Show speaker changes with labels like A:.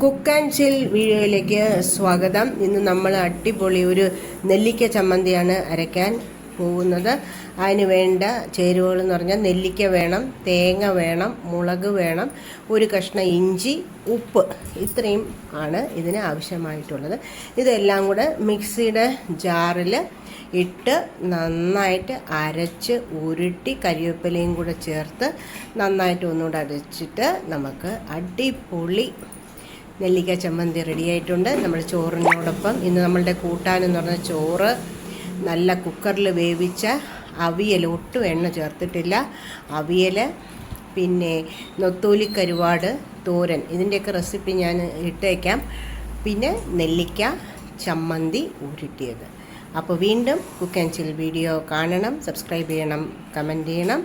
A: Cook and ചിൽ വീഡിയോയിലേക്ക് സ്വാഗതം. ഇന്ന് നമ്മൾ അടിപൊളി ഒരു നെല്ലിക്ക ചമ്മന്തിയാണ് അരയ്ക്കാൻ പോകുന്നത്. അതിന് വേണ്ട ചേരുവകൾ എന്ന് പറഞ്ഞാൽ നെല്ലിക്ക വേണം, തേങ്ങ വേണം, മുളക് വേണം, ഒരു കഷ്ണം ഇഞ്ചി, ഉപ്പ്, ഇത്രയും ആണ് ഇതിന് ആവശ്യമായിട്ടുള്ളത്. ഇതെല്ലാം കൂടെ മിക്സിയുടെ ജാറിൽ ഇട്ട് നന്നായിട്ട് അരച്ച് ഉരുട്ടി കരിവേപ്പിലയും കൂടെ ചേർത്ത് നന്നായിട്ട് ഒന്നുകൂടെ അരച്ചിട്ട് നമുക്ക് അടിപൊളി നെല്ലിക്ക ചമ്മന്തി റെഡിയായിട്ടുണ്ട്. നമ്മൾ ചോറിനോടൊപ്പം ഇന്ന് നമ്മളുടെ കൂട്ടാനെന്ന് പറഞ്ഞാൽ ചോറ്, നല്ല കുക്കറിൽ വേവിച്ച അവിയൽ, ഒട്ടും എണ്ണ ചേർത്തിട്ടില്ല, അവിയൽ, പിന്നെ നൊത്തോലി കരുവാട് തോരൻ, ഇതിൻ്റെയൊക്കെ റെസിപ്പി ഞാൻ ഇട്ടേക്കാം. പിന്നെ നെല്ലിക്ക ചമ്മന്തി ഉരുട്ടിയത്. അപ്പോൾ വീണ്ടും കുക്ക് ആൻഡ് ചിൽ വീഡിയോ കാണണം, സബ്സ്ക്രൈബ് ചെയ്യണം, കമൻറ്റ് ചെയ്യണം.